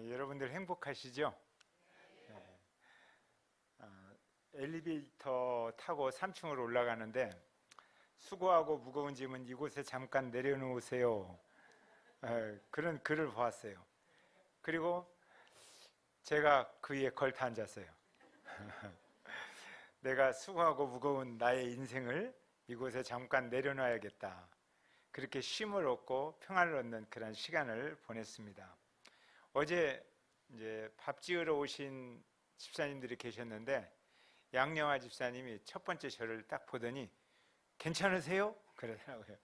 여러분들 행복하시죠? 네. 엘리베이터 타고 3층으로 올라가는데 수고하고 무거운 짐은 이곳에 잠깐 내려놓으세요. 그런 글을 보았어요. 그리고 제가 그 위에 걸터 앉았어요. 내가 수고하고 무거운 나의 인생을 이곳에 잠깐 내려놔야겠다. 그렇게 쉼을 얻고 평안을 얻는 그런 시간을 보냈습니다. 어제 이제 밥 지으러 오신 집사님들이 계셨는데 양영아 집사님이 첫 번째 저를 딱 보더니 괜찮으세요? 그러더라고요.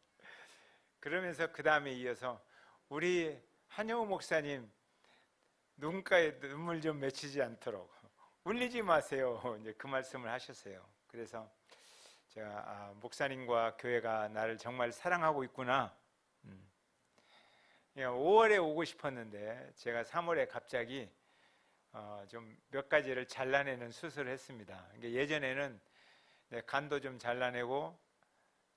그러면서 그 다음에 이어서 우리 한영우 목사님 눈가에 눈물 좀 맺히지 않도록 울리지 마세요. 이제 그 말씀을 하셨어요. 그래서 제가 목사님과 교회가 나를 정말 사랑하고 있구나. 5월에 오고 싶었는데 제가 3월에 갑자기 좀 몇 가지를 잘라내는 수술을 했습니다. 예전에는 간도 좀 잘라내고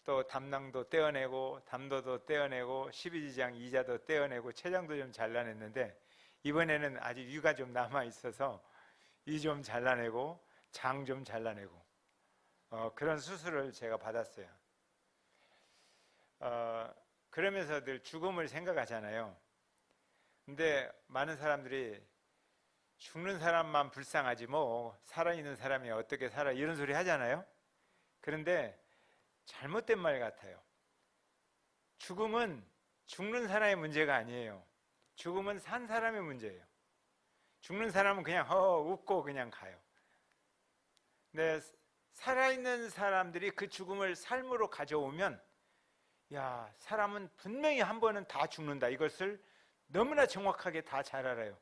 또 담낭도 떼어내고 담도도 떼어내고 십이지장 이자도 떼어내고 췌장도 좀 잘라냈는데 이번에는 아직 위가 좀 남아 있어서 위 좀 잘라내고 장 좀 잘라내고 그런 수술을 제가 받았어요. 그러면서 늘 죽음을 생각하잖아요. 근데 많은 사람들이 죽는 사람만 불쌍하지 뭐 살아있는 사람이 어떻게 살아 이런 소리 하잖아요. 그런데 잘못된 말 같아요. 죽음은 죽는 사람의 문제가 아니에요. 죽음은 산 사람의 문제예요. 죽는 사람은 그냥 웃고 그냥 가요. 근데 살아있는 사람들이 그 죽음을 삶으로 가져오면 야, 사람은 분명히 한 번은 다 죽는다. 이것을 너무나 정확하게 다 잘 알아요.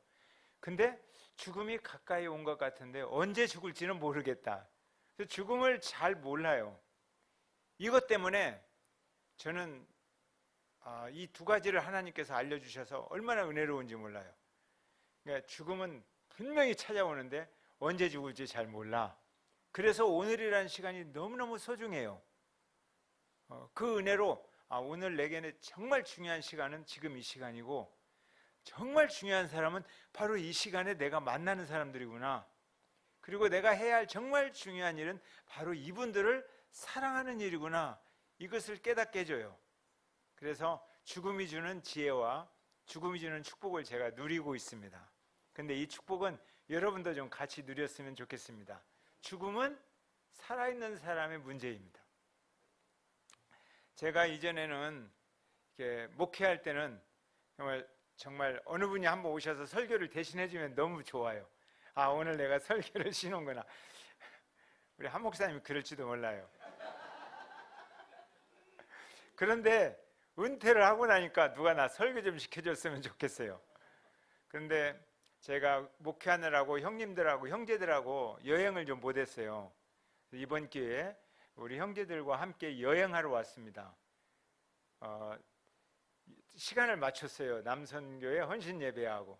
근데 죽음이 가까이 온 것 같은데 언제 죽을지는 모르겠다. 그래서 죽음을 잘 몰라요. 이것 때문에 저는 이 두 가지를 하나님께서 알려주셔서 얼마나 은혜로운지 몰라요. 그러니까 죽음은 분명히 찾아오는데 언제 죽을지 잘 몰라. 그래서 오늘이라는 시간이 너무너무 소중해요. 그 은혜로 오늘 내게는 정말 중요한 시간은 지금 이 시간이고 정말 중요한 사람은 바로 이 시간에 내가 만나는 사람들이구나. 그리고 내가 해야 할 정말 중요한 일은 바로 이분들을 사랑하는 일이구나. 이것을 깨닫게 해줘요. 그래서 죽음이 주는 지혜와 죽음이 주는 축복을 제가 누리고 있습니다. 근데 이 축복은 여러분도 좀 같이 누렸으면 좋겠습니다. 죽음은 살아있는 사람의 문제입니다. 제가 이전에는 이렇게 목회할 때는 정말 어느 분이 한번 오셔서 설교를 대신해 주면 너무 좋아요. 오늘 내가 설교를 쉬는구나. 우리 한 목사님이 그럴지도 몰라요. 그런데 은퇴를 하고 나니까 누가 나 설교 좀 시켜줬으면 좋겠어요. 그런데 제가 목회하느라고 형님들하고 형제들하고 여행을 좀 못했어요. 이번 기회에 우리 형제들과 함께 여행하러 왔습니다. 시간을 맞췄어요. 남선교회 헌신 예배하고.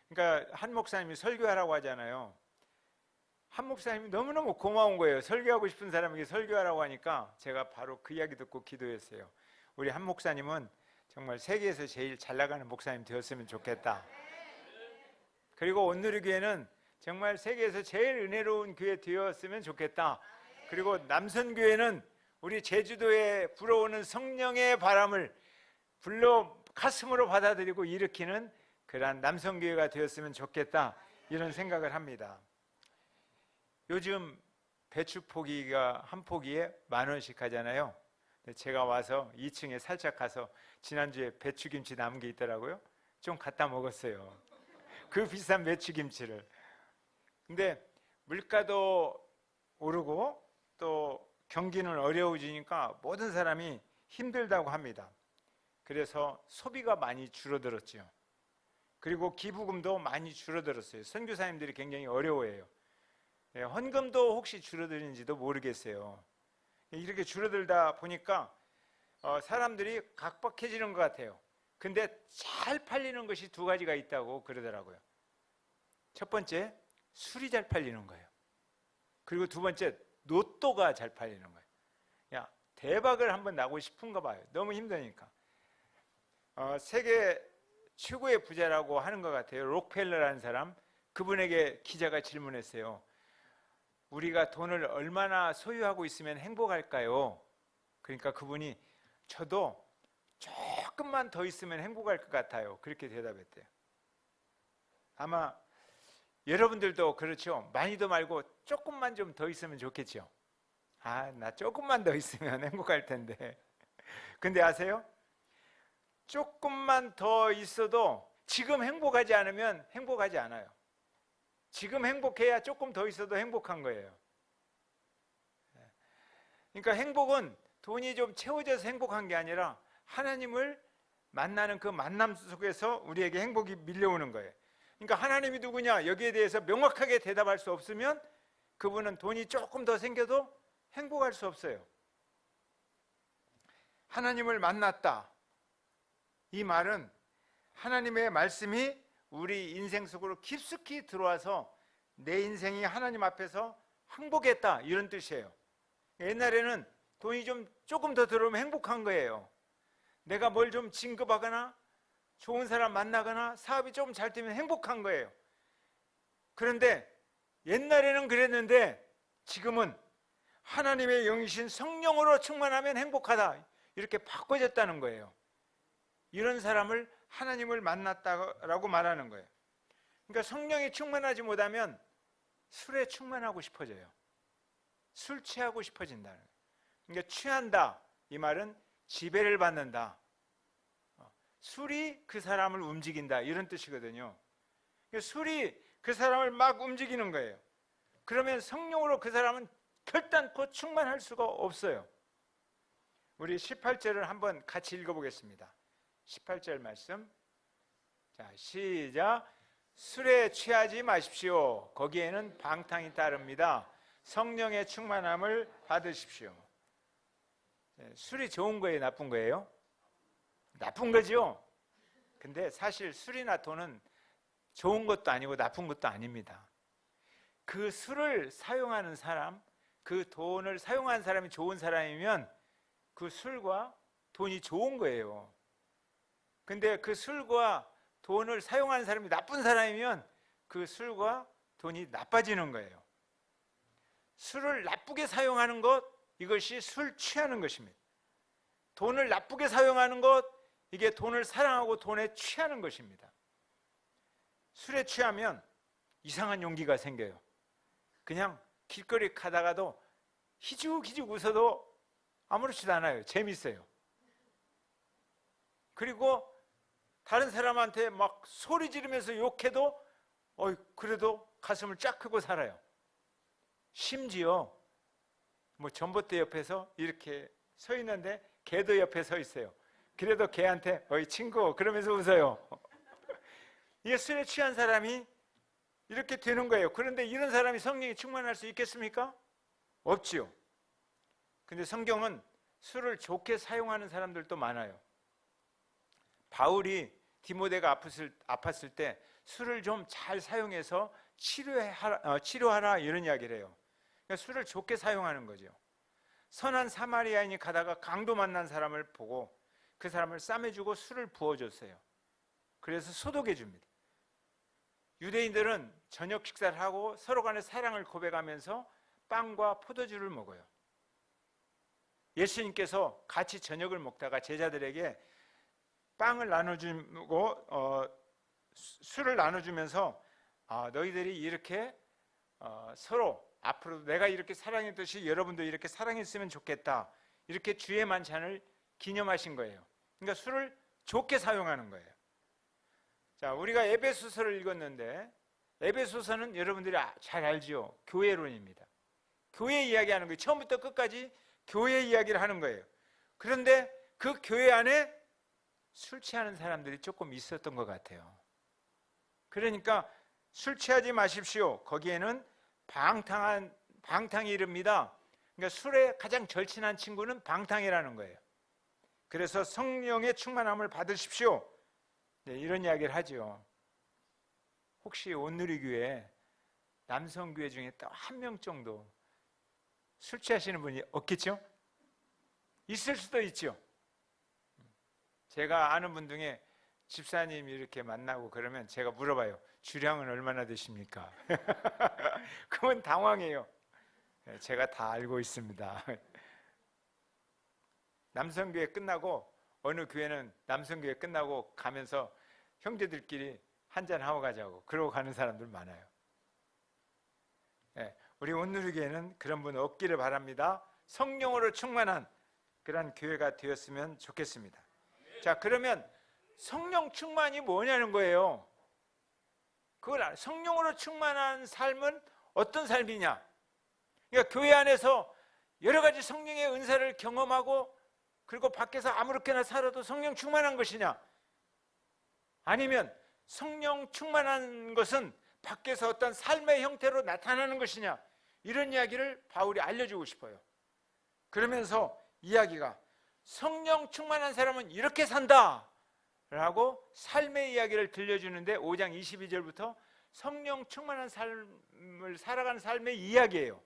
그러니까 한 목사님이 설교하라고 하잖아요. 한 목사님이 너무너무 고마운 거예요. 설교하고 싶은 사람에게 설교하라고 하니까 제가 바로 그 이야기 듣고 기도했어요. 우리 한 목사님은 정말 세계에서 제일 잘 나가는 목사님 되었으면 좋겠다. 그리고 온누리교회는 정말 세계에서 제일 은혜로운 교회 되었으면 좋겠다. 그리고 남선교회는 우리 제주도에 불어오는 성령의 바람을 불러 가슴으로 받아들이고 일으키는 그러한 남선교회가 되었으면 좋겠다. 이런 생각을 합니다. 요즘 배추 포기가 한 포기에 10,000원씩 하잖아요. 제가 와서 2층에 살짝 가서 지난주에 배추김치 남은 게 있더라고요. 좀 갖다 먹었어요. 그 비싼 배추김치를. 근데 물가도 오르고 또 경기는 어려워지니까 모든 사람이 힘들다고 합니다. 그래서 소비가 많이 줄어들었죠. 그리고 기부금도 많이 줄어들었어요. 선교사님들이 굉장히 어려워해요. 헌금도 혹시 줄어드는지도 모르겠어요. 이렇게 줄어들다 보니까 사람들이 각박해지는 것 같아요. 근데 잘 팔리는 것이 두 가지가 있다고 그러더라고요. 첫 번째, 술이 잘 팔리는 거예요. 그리고 두 번째, 로또가 잘 팔리는 거예요. 야, 대박을 한번 나고 싶은가 봐요. 너무 힘드니까. 세계 최고의 부자라고 하는 것 같아요. 록펠러라는 사람, 그분에게 기자가 질문했어요. 우리가 돈을 얼마나 소유하고 있으면 행복할까요? 그러니까 그분이 저도 조금만 더 있으면 행복할 것 같아요. 그렇게 대답했대요. 아마 여러분들도 그렇죠. 많이도 말고 조금만 좀 더 있으면 좋겠죠. 아, 나 조금만 더 있으면 행복할 텐데. 근데 아세요? 조금만 더 있어도 지금 행복하지 않으면 행복하지 않아요. 지금 행복해야 조금 더 있어도 행복한 거예요. 그러니까 행복은 돈이 좀 채워져서 행복한 게 아니라 하나님을 만나는 그 만남 속에서 우리에게 행복이 밀려오는 거예요. 그러니까 하나님이 누구냐 여기에 대해서 명확하게 대답할 수 없으면 그분은 돈이 조금 더 생겨도 행복할 수 없어요. 하나님을 만났다. 이 말은 하나님의 말씀이 우리 인생 속으로 깊숙이 들어와서 내 인생이 하나님 앞에서 행복했다 이런 뜻이에요. 옛날에는 돈이 조금 더 들어오면 행복한 거예요. 내가 뭘 좀 진급하거나 좋은 사람 만나거나 사업이 좀 잘 되면 행복한 거예요. 그런데 옛날에는 그랬는데 지금은 하나님의 영이신 성령으로 충만하면 행복하다 이렇게 바꿔졌다는 거예요. 이런 사람을 하나님을 만났다라고 말하는 거예요. 그러니까 성령이 충만하지 못하면 술에 충만하고 싶어져요. 술 취하고 싶어진다는 거예요. 그러니까 취한다 이 말은 지배를 받는다. 술이 그 사람을 움직인다 이런 뜻이거든요. 그러니까 술이 그 사람을 막 움직이는 거예요. 그러면 성령으로 그 사람은 결단코 충만할 수가 없어요. 우리 18절을 한번 같이 읽어보겠습니다. 18절 말씀. 자, 시작. 술에 취하지 마십시오. 거기에는 방탕이 따릅니다. 성령의 충만함을 받으십시오. 술이 좋은 거예요, 나쁜 거예요? 나쁜 거죠. 근데 사실 술이나 돈은 좋은 것도 아니고 나쁜 것도 아닙니다. 그 술을 사용하는 사람, 그 돈을 사용하는 사람이 좋은 사람이면 그 술과 돈이 좋은 거예요. 근데 그 술과 돈을 사용하는 사람이 나쁜 사람이면 그 술과 돈이 나빠지는 거예요. 술을 나쁘게 사용하는 것, 이것이 술 취하는 것입니다. 돈을 나쁘게 사용하는 것, 이게 돈을 사랑하고 돈에 취하는 것입니다. 술에 취하면 이상한 용기가 생겨요. 그냥 길거리 가다가도 희죽희죽 웃어도 아무렇지도 않아요. 재밌어요. 그리고 다른 사람한테 막 소리 지르면서 욕해도 그래도 가슴을 쫙 펴고 살아요. 심지어 뭐 전봇대 옆에서 이렇게 서 있는데 개도 옆에 서 있어요. 그래도 개한테 어이 친구 그러면서 웃어요. 이게 술에 취한 사람이 이렇게 되는 거예요. 그런데 이런 사람이 성령이 충만할 수 있겠습니까? 없지요. 근데 성경은 술을 좋게 사용하는 사람들도 많아요. 바울이 디모데가 아팠을 때 술을 좀 잘 사용해서 치료하라 이런 이야기를 해요. 그러니까 술을 좋게 사용하는 거죠. 선한 사마리아인이 가다가 강도 만난 사람을 보고 그 사람을 싸매주고 술을 부어줬어요. 그래서 소독해 줍니다. 유대인들은 저녁 식사를 하고 서로 간의 사랑을 고백하면서 빵과 포도주를 먹어요. 예수님께서 같이 저녁을 먹다가 제자들에게 빵을 나눠주고 술을 나눠주면서 너희들이 이렇게 서로 앞으로도 내가 이렇게 사랑했듯이 여러분도 이렇게 사랑했으면 좋겠다. 이렇게 주의 만찬을 기념하신 거예요. 그러니까 술을 좋게 사용하는 거예요. 자, 우리가 에베소서를 읽었는데 에베소서는 여러분들이 잘 알지요. 교회론입니다. 교회 이야기하는 거예요. 처음부터 끝까지 교회 이야기를 하는 거예요. 그런데 그 교회 안에 술 취하는 사람들이 조금 있었던 것 같아요. 그러니까 술 취하지 마십시오. 거기에는 방탕이 이릅니다. 그러니까 술에 가장 절친한 친구는 방탕이라는 거예요. 그래서 성령의 충만함을 받으십시오. 네, 이런 이야기를 하죠. 혹시 온누리교회 남성교회 중에 딱 한 명 정도 술 취하시는 분이 없겠죠? 있을 수도 있죠. 제가 아는 분 중에 집사님 이렇게 만나고 그러면 제가 물어봐요. 주량은 얼마나 되십니까? 그건 당황해요. 제가 다 알고 있습니다. 남성교회 끝나고, 어느 교회는 남성교회 끝나고 가면서 형제들끼리 한잔하고 가자고 그러고 가는 사람들 많아요. 우리 온누리교회는 그런 분 없기를 바랍니다. 성령으로 충만한 그런 교회가 되었으면 좋겠습니다. 자, 그러면 성령 충만이 뭐냐는 거예요. 그걸 성령으로 충만한 삶은 어떤 삶이냐? 그러니까 교회 안에서 여러 가지 성령의 은사를 경험하고 그리고 밖에서 아무렇게나 살아도 성령 충만한 것이냐? 아니면 성령 충만한 것은 밖에서 어떤 삶의 형태로 나타나는 것이냐? 이런 이야기를 바울이 알려주고 싶어요. 그러면서 이야기가 성령 충만한 사람은 이렇게 산다 라고 삶의 이야기를 들려주는데 5장 22절부터 성령 충만한 삶을 살아가는 삶의 이야기예요.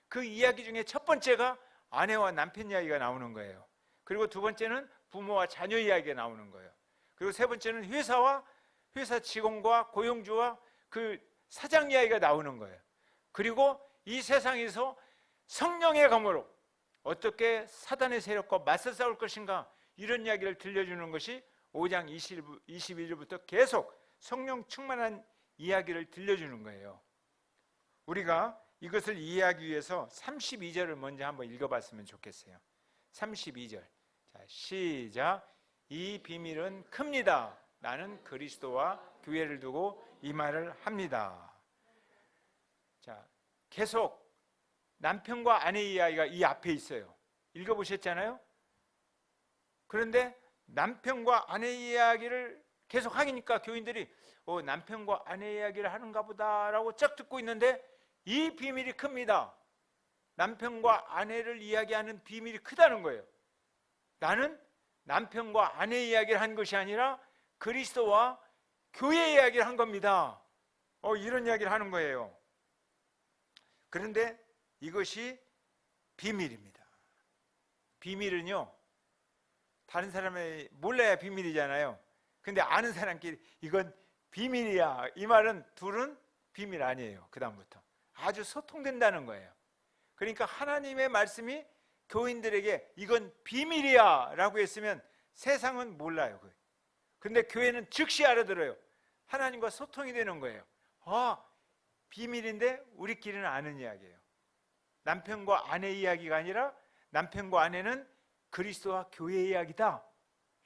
그 이야기 중에 첫 번째가 아내와 남편 이야기가 나오는 거예요. 그리고 두 번째는 부모와 자녀 이야기가 나오는 거예요. 그리고 세 번째는 회사 직원과 고용주와 그 사장 이야기가 나오는 거예요. 그리고 이 세상에서 성령의 검으로 어떻게 사단의 세력과 맞서 싸울 것인가, 이런 이야기를 들려주는 것이 5장 22절부터 계속 성령 충만한 이야기를 들려주는 거예요. 우리가 이것을 이해하기 위해서 32절을 먼저 한번 읽어봤으면 좋겠어요. 32절. 자, 시작. 이 비밀은 큽니다. 나는 그리스도와 교회를 두고 이 말을 합니다. 자, 계속 남편과 아내의 이야기가 이 앞에 있어요. 읽어보셨잖아요? 그런데 남편과 아내의 이야기를 계속 하니까 교인들이 남편과 아내의 이야기를 하는가 보다라고 쫙 듣고 있는데, 이 비밀이 큽니다. 남편과 아내를 이야기하는 비밀이 크다는 거예요. 나는 남편과 아내의 이야기를 한 것이 아니라 그리스도와 교회의 이야기를 한 겁니다. 이런 이야기를 하는 거예요. 그런데 이것이 비밀입니다. 비밀은요, 다른 사람이 몰라야 비밀이잖아요. 근데 아는 사람끼리 이건 비밀이야, 이 말은 둘은 비밀 아니에요. 그 다음부터 아주 소통된다는 거예요. 그러니까 하나님의 말씀이 교인들에게 이건 비밀이야 라고 했으면 세상은 몰라요. 근데 교회는 즉시 알아들어요. 하나님과 소통이 되는 거예요. 비밀인데 우리끼리는 아는 이야기예요. 남편과 아내 이야기가 아니라 남편과 아내는 그리스도와 교회의 이야기다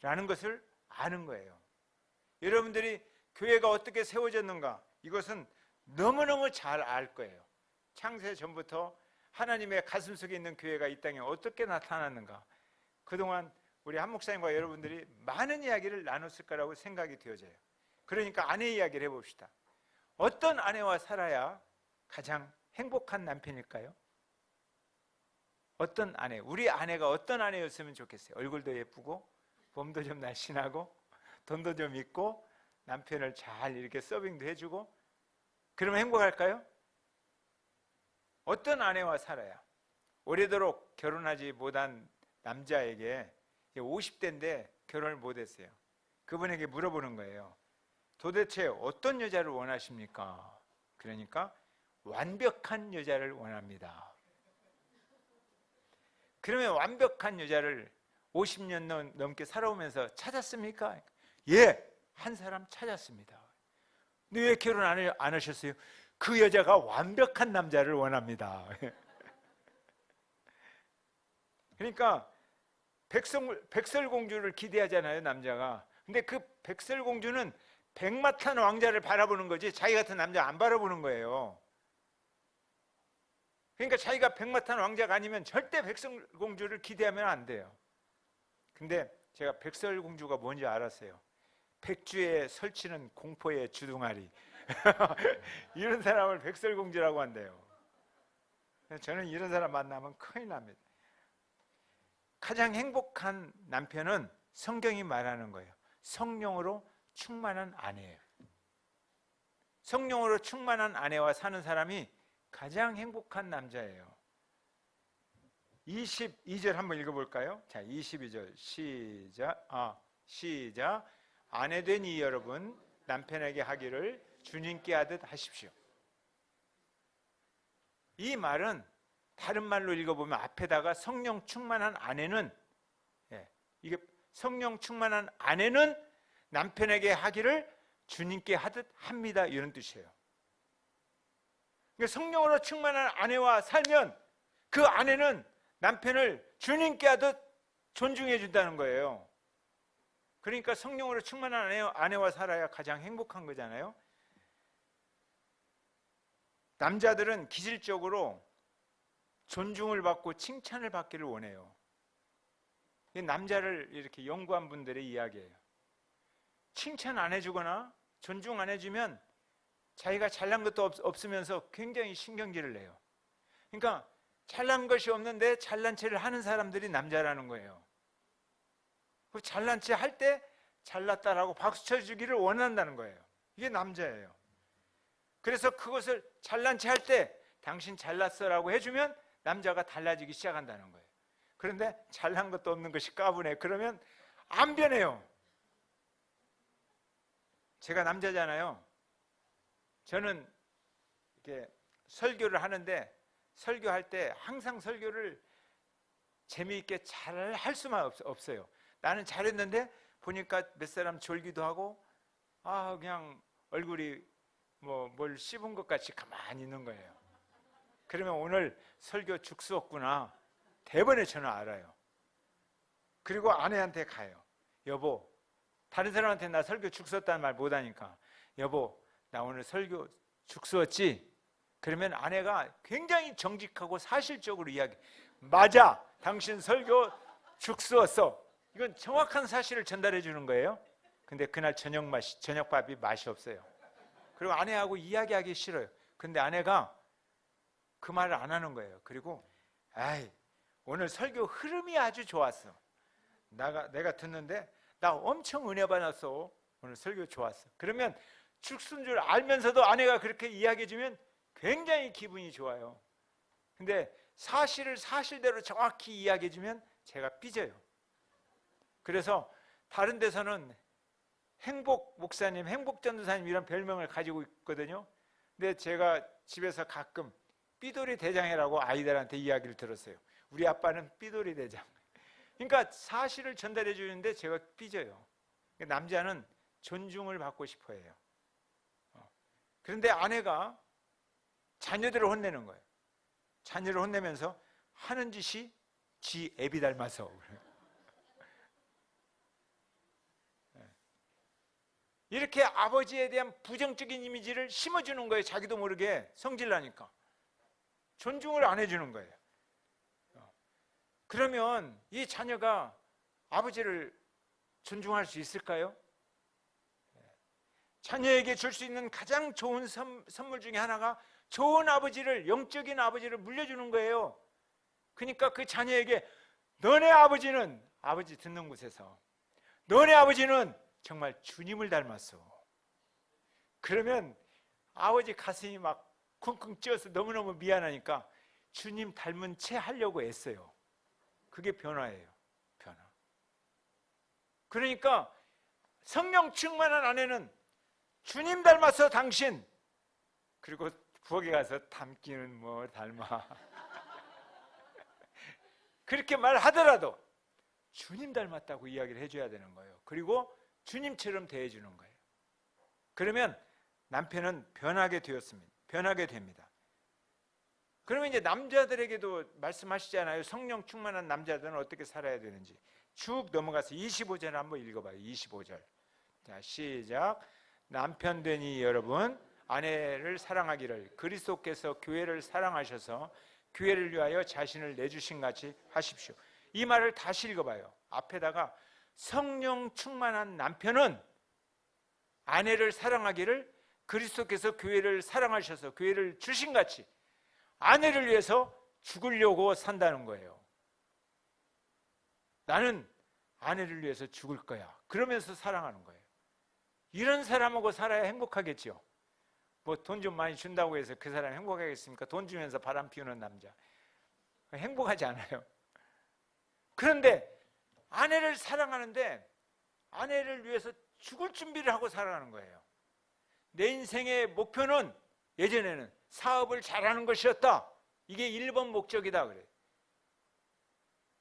라는 것을 아는 거예요. 여러분들이 교회가 어떻게 세워졌는가, 이것은 너무너무 잘 알 거예요. 창세 전부터 하나님의 가슴 속에 있는 교회가 이 땅에 어떻게 나타났는가, 그동안 우리 한 목사님과 여러분들이 많은 이야기를 나눴을 거라고 생각이 되어져요. 그러니까 아내 이야기를 해봅시다. 어떤 아내와 살아야 가장 행복한 남편일까요? 어떤 아내, 우리 아내가 어떤 아내였으면 좋겠어요? 얼굴도 예쁘고 몸도 좀 날씬하고 돈도 좀 있고 남편을 잘 이렇게 서빙도 해주고, 그러면 행복할까요? 어떤 아내와 살아야? 오래도록 결혼하지 못한 남자에게 50대인데 결혼을 못했어요. 그분에게 물어보는 거예요. 도대체 어떤 여자를 원하십니까? 그러니까 완벽한 여자를 원합니다. 그러면 완벽한 여자를 50년 넘게 살아오면서 찾았습니까? 예, 한 사람 찾았습니다. 근데 왜 결혼 안 하셨어요? 그 여자가 완벽한 남자를 원합니다. 그러니까 백설공주를 기대하잖아요, 남자가. 근데 그 백설공주는 백마탄 왕자를 바라보는 거지 자기 같은 남자 안 바라보는 거예요. 그러니까 자기가 백마탄 왕자가 아니면 절대 백설공주를 기대하면 안 돼요. 근데 제가 백설공주가 뭔지 알았어요. 백주에 설치는 공포의 주둥아리. 이런 사람을 백설공주라고 한대요. 저는 이런 사람 만나면 큰일 납니다. 가장 행복한 남편은 성경이 말하는 거예요. 성령으로 충만한 아내예요. 성령으로 충만한 아내와 사는 사람이 가장 행복한 남자예요. 22절 한번 읽어볼까요? 자, 22절 시작. 아내된 이 여러분 남편에게 하기를 주님께 하듯 하십시오. 이 말은 다른 말로 읽어보면 앞에다가 성령 충만한 아내는, 이게 성령 충만한 아내는 남편에게 하기를 주님께 하듯 합니다, 이런 뜻이에요. 그러니까 성령으로 충만한 아내와 살면 그 아내는 남편을 주님께 하듯 존중해 준다는 거예요. 그러니까 성령으로 충만한 아내와 살아야 가장 행복한 거잖아요. 남자들은 기질적으로 존중을 받고 칭찬을 받기를 원해요. 남자를 이렇게 연구한 분들의 이야기예요. 칭찬 안 해주거나 존중 안 해주면 자기가 잘난 것도 없으면서 굉장히 신경질을 내요. 그러니까 잘난 것이 없는데 잘난 체를 하는 사람들이 남자라는 거예요. 그 잘난 체 할 때 잘났다라고 박수 쳐주기를 원한다는 거예요. 이게 남자예요. 그래서 그것을 잘난 체 할 때 당신 잘났어라고 해주면 남자가 달라지기 시작한다는 거예요. 그런데 잘난 것도 없는 것이 까부네. 그러면 안 변해요. 제가 남자잖아요. 저는 이렇게 설교를 하는데 설교할 때 항상 설교를 재미있게 잘 할 수만 없어요. 나는 잘했는데 보니까 몇 사람 졸기도 하고 그냥 얼굴이 뭘 씹은 것 같이 가만히 있는 거예요. 그러면 오늘 설교 죽수었구나. 대번에 저는 알아요. 그리고 아내한테 가요. 여보, 다른 사람한테 나 설교 죽수었다는 말 못하니까 여보, 나 오늘 설교 죽수었지? 그러면 아내가 굉장히 정직하고 사실적으로 맞아, 당신 설교 죽수었어. 이건 정확한 사실을 전달해 주는 거예요. 근데 그날 저녁밥이 맛이 없어요. 그리고 아내하고 이야기하기 싫어요. 근데 아내가 그 말을 안 하는 거예요. 그리고 오늘 설교 흐름이 아주 좋았어. 내가 듣는데 나 엄청 은혜 받았어. 오늘 설교 좋았어. 그러면 죽순 줄 알면서도 아내가 그렇게 이야기해 주면 굉장히 기분이 좋아요. 근데 사실을 사실대로 정확히 이야기해 주면 제가 삐져요. 그래서 다른 데서는 행복 목사님, 행복 전도사님 이런 별명을 가지고 있거든요. 근데 제가 집에서 가끔 삐돌이 대장이라고 아이들한테 이야기를 들었어요. 우리 아빠는 삐돌이 대장. 그러니까 사실을 전달해 주는데 제가 삐져요. 남자는 존중을 받고 싶어 해요. 그런데 아내가 자녀들을 혼내는 거예요. 자녀를 혼내면서 하는 짓이 지 애비 닮아서. 이렇게 아버지에 대한 부정적인 이미지를 심어주는 거예요. 자기도 모르게 성질나니까. 존중을 안 해주는 거예요. 그러면 이 자녀가 아버지를 존중할 수 있을까요? 자녀에게 줄 수 있는 가장 좋은 선물 중에 하나가 좋은 아버지를, 영적인 아버지를 물려주는 거예요. 그러니까 그 자녀에게 너네 아버지는, 아버지 듣는 곳에서 너네 아버지는 정말 주님을 닮았어. 그러면 아버지 가슴이 막 쿵쿵 찌어서 너무너무 미안하니까 주님 닮은 채 하려고 애써요. 그게 변화예요. 변화. 그러니까 성령 충만한 아내는 주님 닮았어 당신. 그리고 부엌에 가서 닮기는 뭐 닮아. 그렇게 말하더라도 주님 닮았다고 이야기를 해줘야 되는 거예요. 그리고 주님처럼 대해주는 거예요. 그러면 남편은 변하게 됩니다. 그러면 이제 남자들에게도 말씀하시잖아요. 성령 충만한 남자들은 어떻게 살아야 되는지. 쭉 넘어가서 25절 한번 읽어봐요. 25절. 자, 시작. 남편 되니 여러분, 아내를 사랑하기를 그리스도께서 교회를 사랑하셔서 교회를 위하여 자신을 내주신 같이 하십시오. 이 말을 다시 읽어봐요. 앞에다가 성령 충만한 남편은 아내를 사랑하기를 그리스도께서 교회를 사랑하셔서 교회를 주신 같이 아내를 위해서 죽으려고 산다는 거예요. 나는 아내를 위해서 죽을 거야. 그러면서 사랑하는 거예요. 이런 사람하고 살아야 행복하겠죠. 뭐 돈 좀 많이 준다고 해서 그 사람 행복하겠습니까? 돈 주면서 바람 피우는 남자 행복하지 않아요. 그런데 아내를 사랑하는데 아내를 위해서 죽을 준비를 하고 살아가는 거예요. 내 인생의 목표는 예전에는 사업을 잘하는 것이었다. 이게 1번 목적이다 그래요.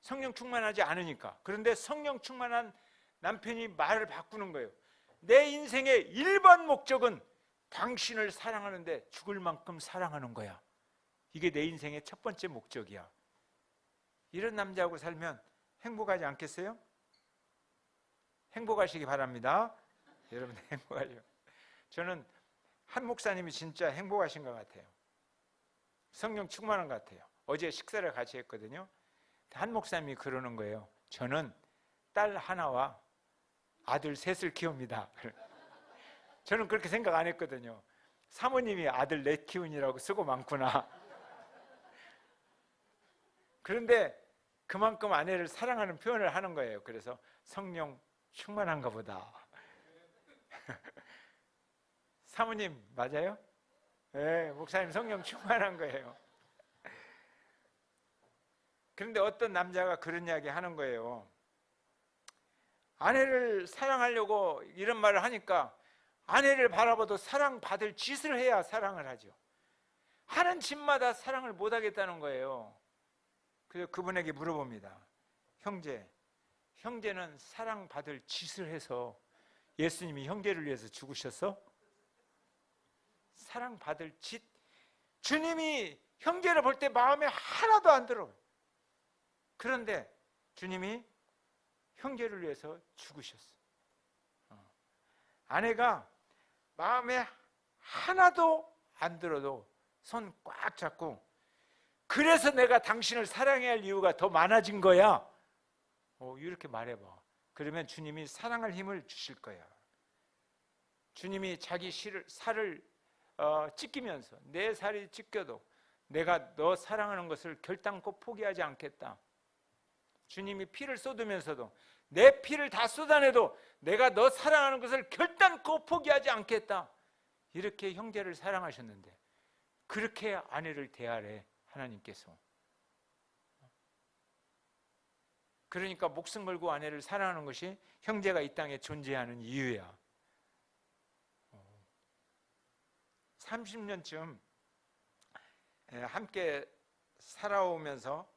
성령 충만하지 않으니까. 그런데 성령 충만한 남편이 말을 바꾸는 거예요. 내 인생의 1번 목적은 당신을 사랑하는데 죽을 만큼 사랑하는 거야. 이게 내 인생의 첫 번째 목적이야. 이런 남자하고 살면 행복하지 않겠어요? 행복하시기 바랍니다. 여러분 행복하죠. 저는 한 목사님이 진짜 행복하신 것 같아요. 성령 충만한 것 같아요. 어제 식사를 같이 했거든요. 한 목사님이 그러는 거예요. 저는 딸 하나와 아들 셋을 키웁니다. 저는 그렇게 생각 안 했거든요. 사모님이 아들 넷 키우느라고 수고 많구나. 그런데 그만큼 아내를 사랑하는 표현을 하는 거예요. 그래서 성령 충만한가 보다. 사모님 맞아요? 네, 목사님 성령 충만한 거예요. 그런데 어떤 남자가 그런 이야기 하는 거예요. 아내를 사랑하려고 이런 말을 하니까 아내를 바라봐도 사랑받을 짓을 해야 사랑을 하죠. 하는 짓마다 사랑을 못 하겠다는 거예요. 그래서 그분에게 물어봅니다. 형제는 사랑받을 짓을 해서 예수님이 형제를 위해서 죽으셨어? 사랑받을 짓? 주님이 형제를 볼 때 마음에 하나도 안 들어. 그런데 주님이 형제를 위해서 죽으셨어. 아내가 마음에 하나도 안 들어도 손 꽉 잡고 그래서 내가 당신을 사랑해야 할 이유가 더 많아진 거야. 이렇게 말해봐. 그러면 주님이 사랑할 힘을 주실 거야. 주님이 자기 살을 찢기면서 내 살이 찢겨도 내가 너 사랑하는 것을 결단코 포기하지 않겠다. 주님이 피를 쏟으면서도 내 피를 다 쏟아내도 내가 너 사랑하는 것을 결단코 포기하지 않겠다. 이렇게 형제를 사랑하셨는데 그렇게 아내를 대하래 하나님께서. 그러니까 목숨 걸고 아내를 사랑하는 것이 형제가 이 땅에 존재하는 이유야. 30년쯤 함께 살아오면서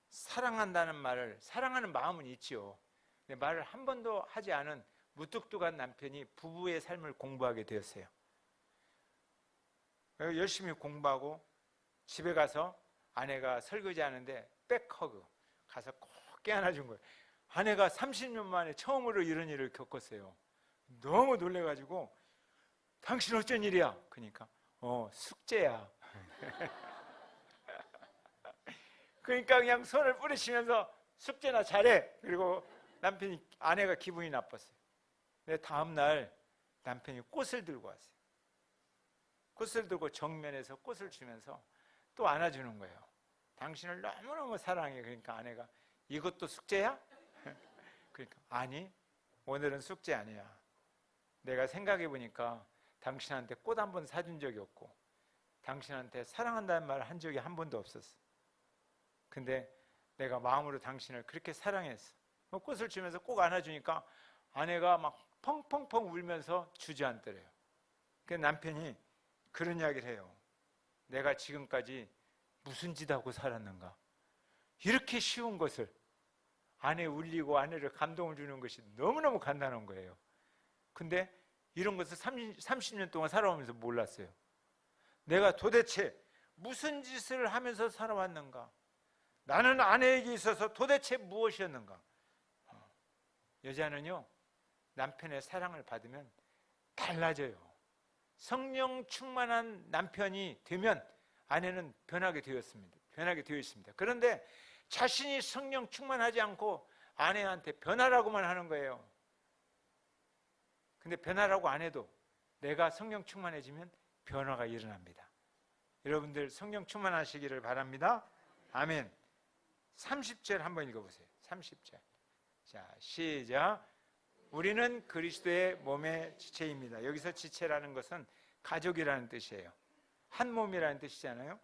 사랑한다는 말을, 사랑하는 마음은 있죠. 근데 말을 한 번도 하지 않은 무뚝뚝한 남편이 부부의 삶을 공부하게 되었어요. 열심히 공부하고 집에 가서 아내가 설거지 하는데 백허그 가서 꼭 깨안아준 거예요. 아내가 30년 만에 처음으로 이런 일을 겪었어요. 너무 놀래가지고 당신 어쩐 일이야? 그러니까 숙제야. 그러니까 그냥 손을 뿌리치면서 숙제나 잘해. 그리고 아내가 기분이 나빴어요. 근데 다음날 남편이 꽃을 들고 왔어요. 꽃을 들고 정면에서 꽃을 주면서 또 안아주는 거예요. 당신을 너무너무 사랑해. 그러니까 아내가 이것도 숙제야? 그러니까 아니, 오늘은 숙제 아니야. 내가 생각해 보니까 당신한테 꽃 한 번 사준 적이 없고 당신한테 사랑한다는 말을 한 적이 한 번도 없었어. 근데 내가 마음으로 당신을 그렇게 사랑했어. 꽃을 주면서 꼭 안아주니까 아내가 막 펑펑펑 울면서 주저앉더래요. 그래서 남편이 그런 이야기를 해요. 내가 지금까지 무슨 짓 하고 살았는가? 이렇게 쉬운 것을, 아내 울리고 아내를 감동을 주는 것이 너무너무 간단한 거예요. 근데 이런 것을 30년 동안 살아오면서 몰랐어요. 내가 도대체 무슨 짓을 하면서 살아왔는가? 나는 아내에게 있어서 도대체 무엇이었는가? 여자는요, 남편의 사랑을 받으면 달라져요. 성령 충만한 남편이 되면 아내는 변하게 되어 있습니다. 그런데 자신이 성령 충만하지 않고 아내한테 변하라고만 하는 거예요. 근데 변하라고 안 해도 내가 성령 충만해지면 변화가 일어납니다. 여러분들 성령 충만하시기를 바랍니다. 아멘. 30절 한번 읽어보세요. 30절. 자, 시작. 우리는 그리스도의 몸의 지체입니다. 여기서 지체라는 것은 가족이라는 뜻이에요. 한 몸이라는 뜻이잖아요.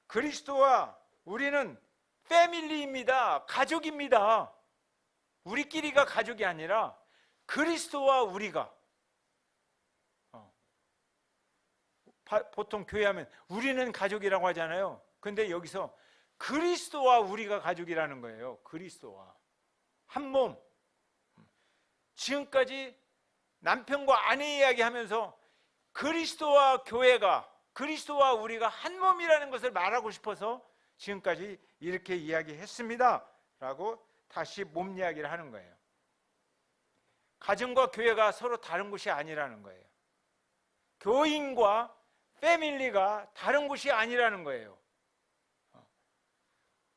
그리스도와 우리는 패밀리입니다. 가족입니다. 우리끼리가 가족이 아니라 그리스도와 우리가, 보통 교회하면 우리는 가족이라고 하잖아요. 근데 여기서 그리스도와 우리가 가족이라는 거예요. 그리스도와 한 몸. 지금까지 남편과 아내 이야기하면서 그리스도와 교회가, 그리스도와 우리가 한 몸이라는 것을 말하고 싶어서 지금까지 이렇게 이야기했습니다 라고 다시 몸 이야기를 하는 거예요. 가정과 교회가 서로 다른 것이 아니라는 거예요. 교인과 패밀리가 다른 것이 아니라는 거예요.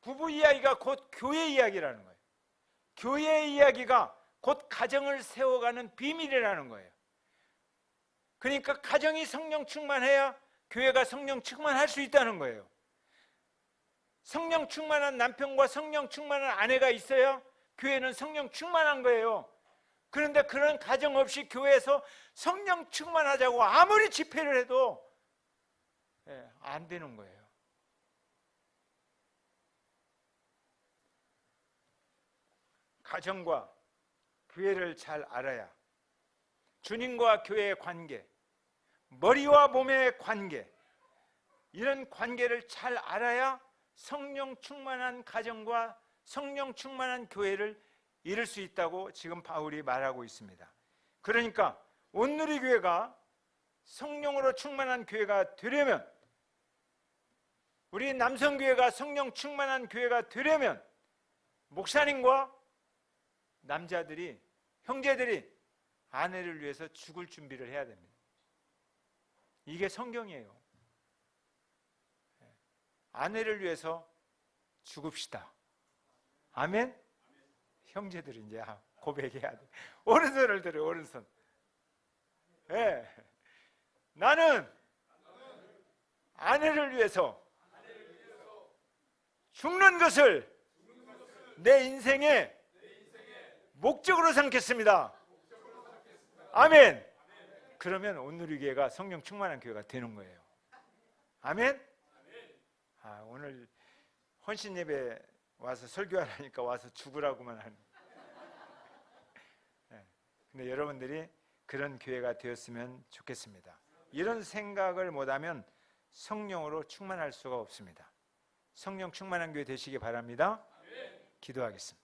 부부 이야기가 곧 교회 이야기라는 거예요. 교회 이야기가 곧 가정을 세워가는 비밀이라는 거예요. 그러니까 가정이 성령 충만해야 교회가 성령 충만할 수 있다는 거예요. 성령 충만한 남편과 성령 충만한 아내가 있어야 교회는 성령 충만한 거예요. 그런데 그런 가정 없이 교회에서 성령 충만하자고 아무리 집회를 해도 안 되는 거예요. 가정과 교회를 잘 알아야 주님과 교회의 관계, 머리와 몸의 관계, 이런 관계를 잘 알아야 성령 충만한 가정과 성령 충만한 교회를 이룰 수 있다고 지금 바울이 말하고 있습니다. 그러니까 온누리교회가 성령으로 충만한 교회가 되려면, 우리 남성교회가 성령 충만한 교회가 되려면 목사님과 남자들이, 형제들이 아내를 위해서 죽을 준비를 해야 됩니다. 이게 성경이에요. 아내를 위해서 죽읍시다. 아멘? 형제들이 이제 고백해야 돼. 오른손을 들어요, 오른손. 네. 나는 아내를 위해서 죽는 것을 내 인생의 목적으로 삼겠습니다. 아멘. 그러면 온누리교회가 성령 충만한 교회가 되는 거예요. 아멘. 오늘 헌신 예배 와서 설교하라니까 와서 죽으라고만 하는. 근데 여러분들이 그런 교회가 되었으면 좋겠습니다. 이런 생각을 못하면 성령으로 충만할 수가 없습니다. 성령 충만한 교회 되시기 바랍니다. 기도하겠습니다.